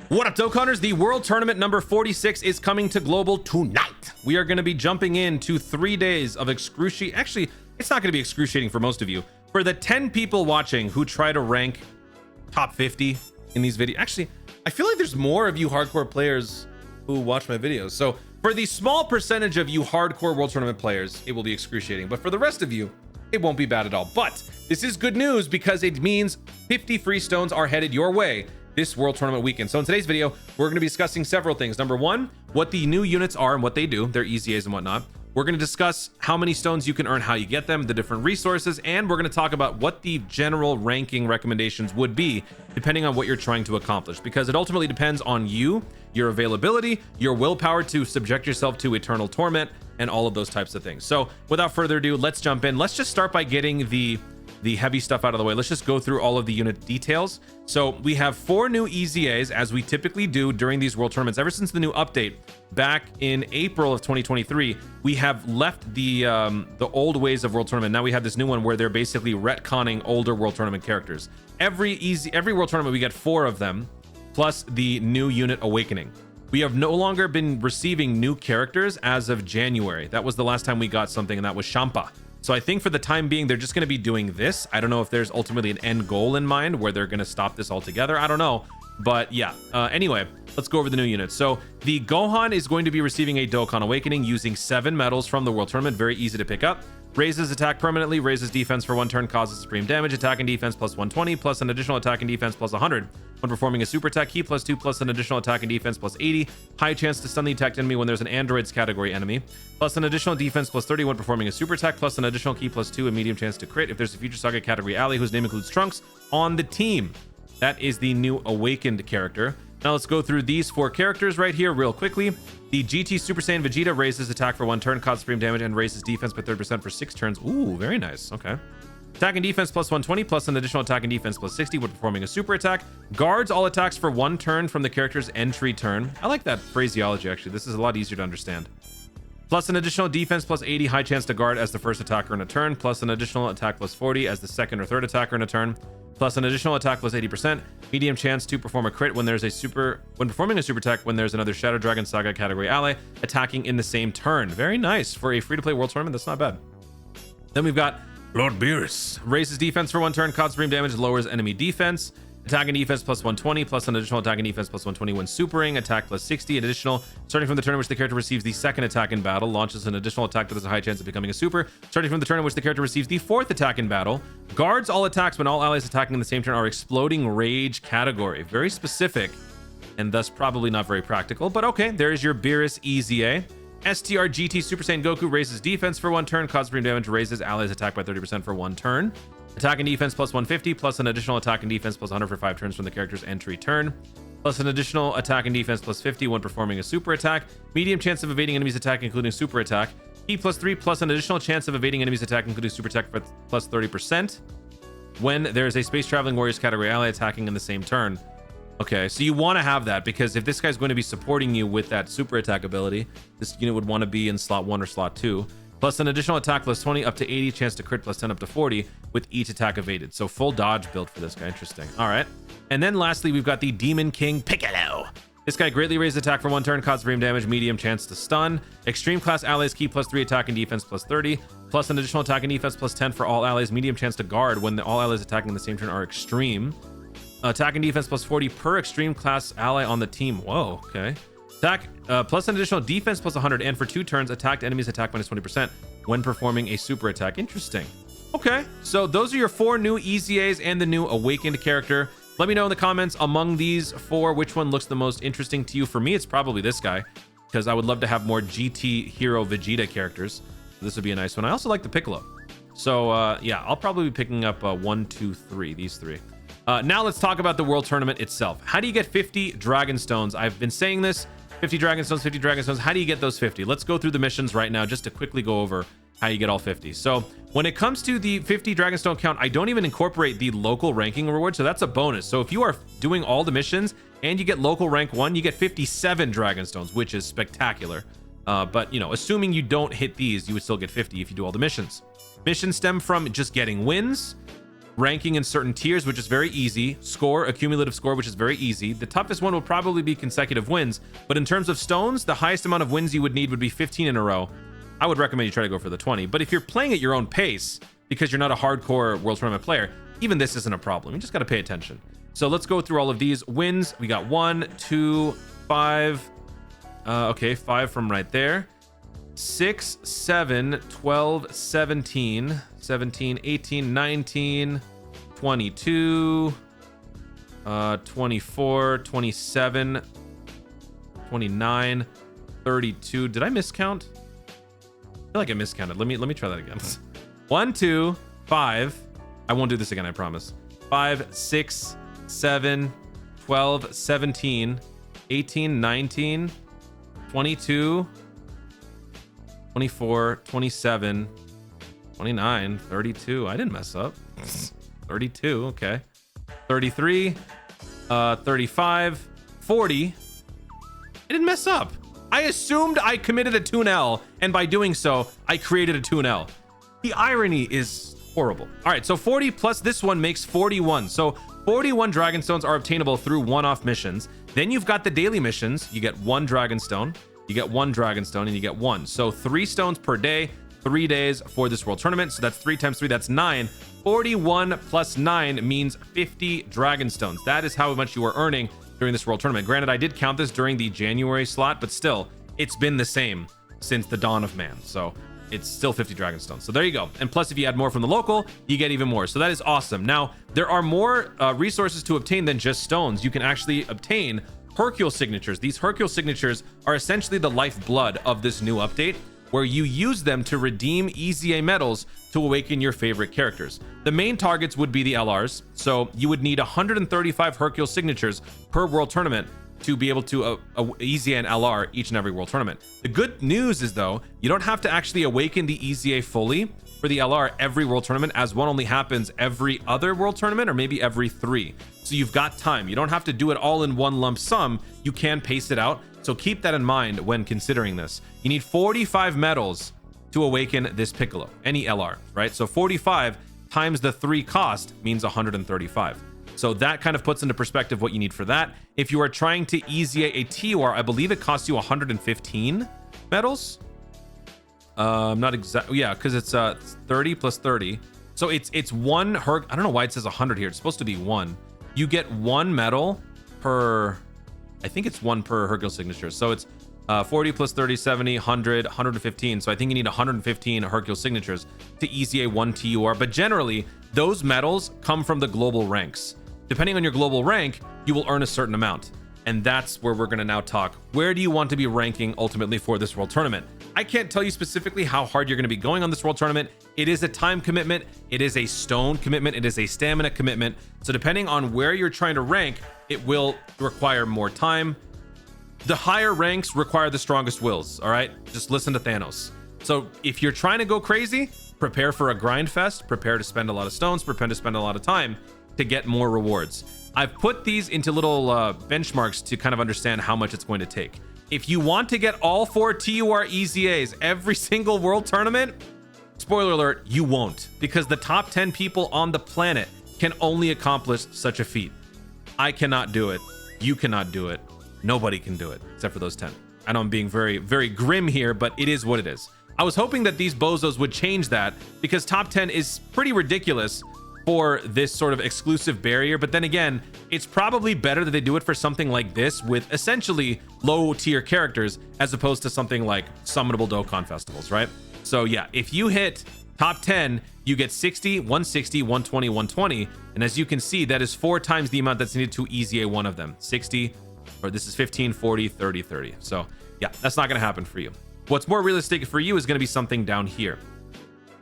What up, Dokkaners? The World Tournament number 46 is coming to global tonight. We are going to be jumping into 3 days of excruciating. Actually, it's not going to be excruciating for most of you. For the 10 people watching who try to rank top 50 in these videos. Actually, I feel like there's more of you hardcore players who watch my videos. So for the small percentage of you hardcore World Tournament players, it will be excruciating. But for the rest of you, it won't be bad at all. But this is good news because it means 50 free stones are headed your way this World Tournament weekend. So in today's video, we're going to be discussing several things. Number one, what the new units are and what they do, their EZAs and whatnot. We're going to discuss how many stones you can earn, how you get them, the different resources, and we're going to talk about what the general ranking recommendations would be depending on what you're trying to accomplish, because it ultimately depends on you, your availability, your willpower to subject yourself to eternal torment, and all of those types of things. So without further ado, let's jump in. Let's just start by getting the heavy stuff out of the way. Let's just go through all of the unit details. So we have 4 new EZAs, as we typically do during these World Tournaments. Ever since the new update back in April of 2023, we have left the old ways of World Tournament. Now we have this new one where they're basically retconning older World Tournament characters. Every World Tournament, we get 4 of them, plus the new unit Awakening. We have no longer been receiving new characters as of January. That was the last time we got something, and that was Champa. So I think for the time being, they're just going to be doing this. I don't know if there's ultimately an end goal in mind where they're going to stop this altogether. I don't know. But yeah, anyway, let's go over the new units. So the Gohan is going to be receiving a Dokkan Awakening using 7 medals from the World Tournament. Very easy to pick up. Raises attack permanently, raises defense for 1 turn, causes supreme damage, attack and defense plus 120, plus an additional attack and defense plus 100. When performing a super attack, key plus 2, plus an additional attack and defense plus 80. High chance to stun the attacked enemy when there's an androids category enemy. Plus an additional defense plus 30 when performing a super attack, plus an additional key plus 2, a medium chance to crit if there's a future saga category ally whose name includes Trunks on the team. That is the new awakened character. Now let's go through these 4 characters right here real quickly. The GT Super Saiyan Vegeta raises attack for 1 turn, causes supreme damage, and raises defense by 30% for 6 turns. Ooh, very nice. Okay. Attack and defense plus 120, plus an additional attack and defense plus 60 when performing a super attack. Guards all attacks for 1 turn from the character's entry turn. I like that phraseology, actually. This is a lot easier to understand. Plus an additional defense plus 80, high chance to guard as the first attacker in a turn, plus an additional attack plus 40 as the second or third attacker in a turn, plus an additional attack plus 80%, medium chance to perform a crit when performing a super attack when there's another Shadow Dragon Saga category ally attacking in the same turn. Very nice. For a free-to-play World Tournament, that's not bad. Then we've got Lord Beerus. Raises defense for 1 turn, causes supreme damage, lowers enemy defense. Attack and defense plus 120, plus an additional attack and defense plus 120 when supering. Attack plus 60. Additional, starting from the turn in which the character receives the 2nd attack in battle, launches an additional attack that has a high chance of becoming a super. Starting from the turn in which the character receives the 4th attack in battle. Guards all attacks when all allies attacking in the same turn are exploding rage category. Very specific, and thus probably not very practical. But okay, there's your Beerus EZA. STR GT Super Saiyan Goku raises defense for 1 turn, causes supreme damage, raises allies attack by 30% for 1 turn. Attack and defense plus 150, plus an additional attack and defense plus 100 for 5 turns from the character's entry turn. Plus an additional attack and defense plus 50 when performing a super attack. Medium chance of evading enemies attack, including super attack. Key plus 3, plus an additional chance of evading enemies attack, including super attack plus 30%. When there's a Space Traveling Warriors category ally attacking in the same turn. Okay, so you want to have that, because if this guy's going to be supporting you with that super attack ability, this unit would want to be in slot 1 or slot 2. Plus an additional attack plus 20 up to 80, chance to crit plus 10 up to 40 with each attack evaded. So full dodge build for this guy. Interesting. All right. And then lastly, we've got the Demon King Piccolo. This guy greatly raises attack for 1 turn, causes supreme damage, medium chance to stun. Extreme class allies key plus 3 attack and defense plus 30, plus an additional attack and defense plus 10 for all allies, medium chance to guard when all allies attacking in the same turn are extreme. Attack and defense plus 40 per extreme class ally on the team. Whoa, okay. Attack plus an additional defense plus 100, and for 2 turns, attacked enemies attack minus 20% when performing a super attack. Interesting. Okay, so those are your 4 new EZAs and the new awakened character. Let me know in the comments among these 4 which one looks the most interesting to you. For me, it's probably this guy, because I would love to have more GT Hero Vegeta characters. This would be a nice one. I also like the Piccolo. So yeah, I'll probably be picking up 1, 2, 3, these 3. Now let's talk about the World Tournament itself. How do you get 50 Dragon Stones? I've been saying this. 50 Dragon Stones, 50 Dragon Stones. How do you get those 50? Let's go through the missions right now just to quickly go over how you get all 50. So when it comes to the 50 Dragon Stone count, I don't even incorporate the local ranking reward. So that's a bonus. So if you are doing all the missions and you get local rank 1, you get 57 Dragon Stones, which is spectacular. But, you know, assuming you don't hit these, you would still get 50 if you do all the missions. Missions stem from just getting wins, ranking in certain tiers, which is very easy. Score, accumulative score, which is very easy. The toughest one will probably be consecutive wins. But in terms of stones, the highest amount of wins you would need would be 15 in a row. I would recommend you try to go for the 20. But if you're playing at your own pace, because you're not a hardcore World Tournament player, even this isn't a problem. You just got to pay attention. So let's go through all of these wins. We got 1, 2, 5. Okay, 5 from right there. 6, 7, 12, 17, 18, 19, 22, 24, 27, 29, 32. Did I miscount? I feel like I miscounted. Let me try that again. 1, 2, 5. I won't do this again, I promise. 5, 6, 7, 12, 17, 18, 19, 22, 24, 27, 29, 32. I didn't mess up. 32, okay. 33, 35, 40. I didn't mess up. I assumed I committed a 2L, and by doing so, I created a 2L. The irony is horrible. All right, so 40 plus this one makes 41. So 41 dragon stones are obtainable through one-off missions. Then you've got the daily missions. You get 1 dragon stone, you get 1 dragon stone, and you get 1. So 3 stones per day, 3 days for this world tournament. So that's 3 times 3, that's 9. 41 plus 9 means 50 dragon stones. That is how much you are earning during this world tournament. Granted, I did count this during the January slot, but still, it's been the same since the dawn of man. So it's still 50 dragon stones. So there you go. And plus, if you add more from the local, you get even more. So that is awesome. Now, there are more resources to obtain than just stones. You can actually obtain Hercule signatures. These Hercule signatures are essentially the lifeblood of this new update, where you use them to redeem EZA medals to awaken your favorite characters. The main targets would be the LRs. So you would need 135 Hercule signatures per world tournament to be able to EZA and LR each and every world tournament. The good news is, though, you don't have to actually awaken the EZA fully for the LR every world tournament, as one only happens every other world tournament or maybe every 3. So you've got time. You don't have to do it all in one lump sum. You can pace it out. So keep that in mind when considering this. You need 45 medals to awaken this Piccolo, any LR, right? So 45 times the 3 cost means 135. So that kind of puts into perspective what you need for that. If you are trying to EZA a TUR, I believe it costs you 115 medals. Not exactly, yeah, because it's 30 plus 30. So it's 1 I don't know why it says 100 here. It's supposed to be 1. You get 1 medal per, I think it's 1 per Hercule signature. So it's 40 plus 30, 70, 100, 115. So I think you need 115 Hercule signatures to EZA 1 TUR. But generally, those medals come from the global ranks. Depending on your global rank, you will earn a certain amount. And that's where we're going to now talk. Where do you want to be ranking ultimately for this world tournament? I can't tell you specifically how hard you're going to be going on this world tournament. It is a time commitment. It is a stone commitment. It is a stamina commitment. So depending on where you're trying to rank, it will require more time. The higher ranks require the strongest wills, all right? Just listen to Thanos. So if you're trying to go crazy, prepare for a grind fest, prepare to spend a lot of stones, prepare to spend a lot of time to get more rewards. I've put these into little benchmarks to kind of understand how much it's going to take. If you want to get all 4 TUR EZAs every single world tournament, spoiler alert, you won't, because the top 10 people on the planet can only accomplish such a feat. I cannot do it. You cannot do it. Nobody can do it except for those 10. I know I'm being very, very grim here, but it is what it is. I was hoping that these bozos would change that, because top 10 is pretty ridiculous for this sort of exclusive barrier. But then again, it's probably better that they do it for something like this with essentially low tier characters, as opposed to something like summonable Dokkan festivals, right? So yeah, if you hit top 10, you get 60, 160, 120, 120. And as you can see, that is 4 times the amount that's needed to EZA one of them. 60, or this is 15, 40, 30, 30. So yeah, that's not going to happen for you. What's more realistic for you is going to be something down here.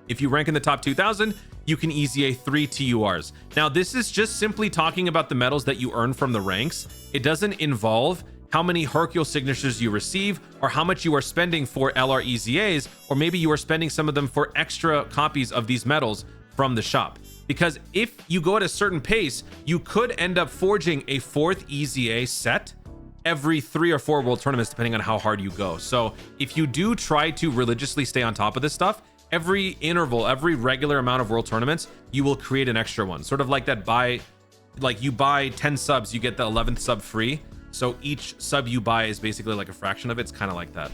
If you rank in the top 2,000, you can EZA 3 TURs. Now, this is just simply talking about the medals that you earn from the ranks. It doesn't involve how many Hercule signatures you receive, or how much you are spending for LR EZAs, or maybe you are spending some of them for extra copies of these medals from the shop. Because if you go at a certain pace, you could end up forging a 4th EZA set every 3 or 4 world tournaments, depending on how hard you go. So if you do try to religiously stay on top of this stuff, every interval, every regular amount of world tournaments, you will create an extra one. Sort of like that like you buy 10 subs, you get the 11th sub free. So each sub you buy is basically like a fraction of it. It's kind of like that.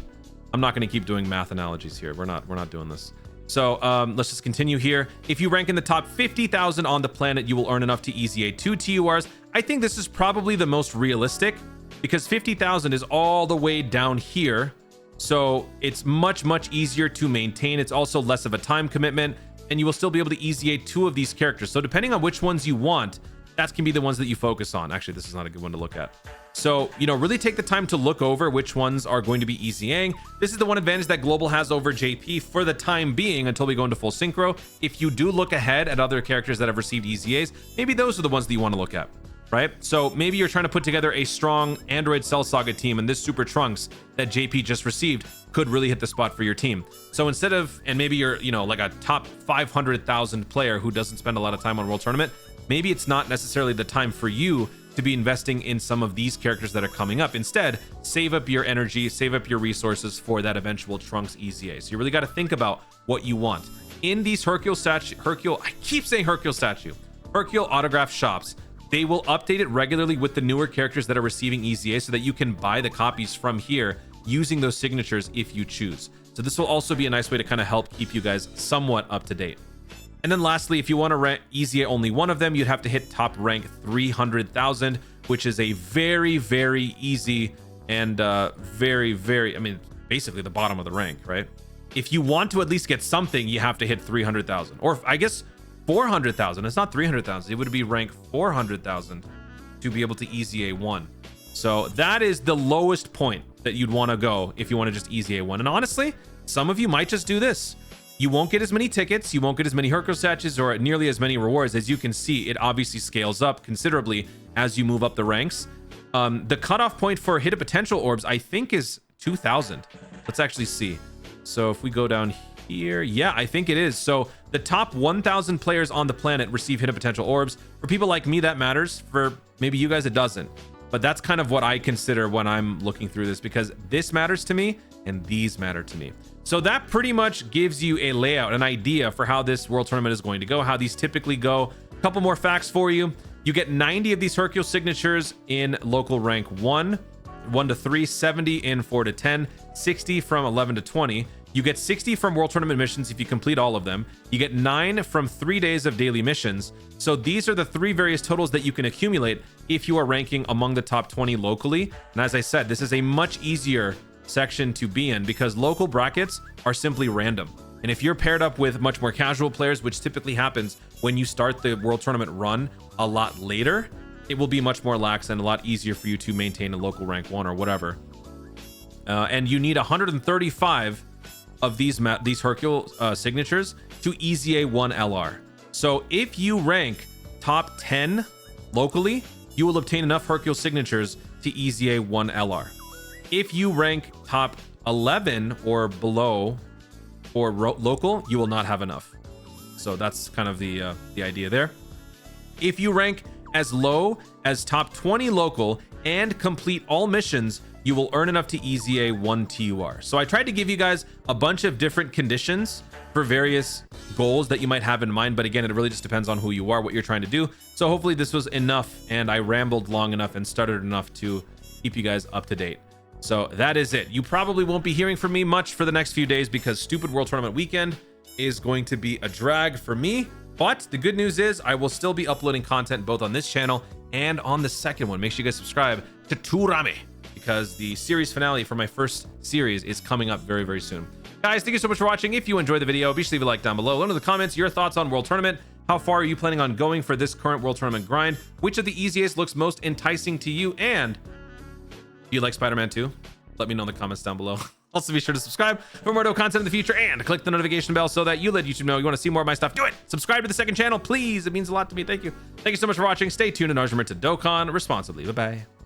I'm not going to keep doing math analogies here. We're not doing this. So let's just continue here. If you rank in the top 50,000 on the planet, you will earn enough to easy a 2 TURs. I think this is probably the most realistic because 50,000 is all the way down here. So it's much easier to maintain. It's also less of a time commitment, and you will still be able to easy a 2 of these characters. So depending on which ones you want, that can be the ones that you focus on. Actually, this is not a good one to look at. So, you know, really take the time to look over which ones are going to be easying. This is the one advantage that Global has over JP for the time being until we go into full synchro. If you do look ahead at other characters that have received EZAs, maybe those are the ones that you want to look at, right? So maybe you're trying to put together a strong Android Cell Saga team, and this Super Trunks that JP just received could really hit the spot for your team. So instead of, and maybe you're, you know, like a top 500,000 player who doesn't spend a lot of time on World Tournament, maybe it's not necessarily the time for you to be investing in some of these characters that are coming up. Instead, save up your energy, save up your resources for that eventual Trunks EZA. So you really got to think about what you want. In these Hercule autograph shops, they will update it regularly with the newer characters that are receiving EZA so that you can buy the copies from here using those signatures if you choose. So this will also be a nice way to kind of help keep you guys somewhat up to date. And then lastly, if you want to rank EZA only one of them, you'd have to hit top rank 300,000, which is a very easy and very, I mean, basically the bottom of the rank, right? If you want to at least get something, you have to hit 300,000, or I guess 400,000. It's not 300,000. It would be rank 400,000 to be able to EZA 1. So that is the lowest point that you'd want to go if you want to just EZA 1. And honestly, some of you might just do this. You won't get as many tickets, you won't get as many Hercule statues or nearly as many rewards. As you can see, it obviously scales up considerably as you move up the ranks. The cutoff point for hidden potential orbs, I think, is 2,000. Let's actually see. So if we go down here, yeah, I think it is. So the top 1,000 players on the planet receive hidden potential orbs. For people like me, that matters. For maybe you guys, it doesn't. But that's kind of what I consider when I'm looking through this, because this matters to me and these matter to me. So that pretty much gives you a layout, an idea for how this World Tournament is going to go, how these typically go. A couple more facts for you. You get 90 of these Hercule signatures in local rank 1 to 3, 70 in 4 to 10, 60 from 11 to 20. You get 60 from World Tournament missions if you complete all of them. You get 9 from 3 days of daily missions. So these are the 3 various totals that you can accumulate if you are ranking among the top 20 locally. And as I said, this is a much easier section to be in because local brackets are simply random. And if you're paired up with much more casual players, which typically happens when you start the World Tournament run a lot later, it will be much more lax and a lot easier for you to maintain a local rank 1 or whatever. And you need 135 of these Hercule signatures to EZA 1 LR. So if you rank top 10 locally, you will obtain enough Hercule signatures to EZA 1 LR. If you rank top 11 or below or local, you will not have enough. So that's kind of the idea there. If you rank as low as top 20 local and complete all missions, you will earn enough to EZA 1 TUR. So I tried to give you guys a bunch of different conditions for various goals that you might have in mind, but again, it really just depends on who you are, what you're trying to do. So hopefully this was enough and I rambled long enough and stuttered enough to keep you guys up to date. So that is it. You probably won't be hearing from me much for the next few days because stupid World Tournament weekend is going to be a drag for me. But the good news is I will still be uploading content both on this channel and on the second one. Make sure you guys subscribe to Turame because the series finale for my first series is coming up very soon. Guys, thank you so much for watching. If you enjoyed the video, be sure to leave a like down below. Let me know in the comments your thoughts on World Tournament. How far are you planning on going for this current World Tournament grind? Which of the easiest looks most enticing to you? And do you like Spider-Man 2? Let me know in the comments down below. Also, be sure to subscribe for more content in the future and click the notification bell so that you let YouTube know you want to see more of my stuff. Do it. Subscribe to the second channel, please. It means a lot to me. Thank you. Thank you so much for watching. Stay tuned and remember to Dokkan responsibly. Bye-bye.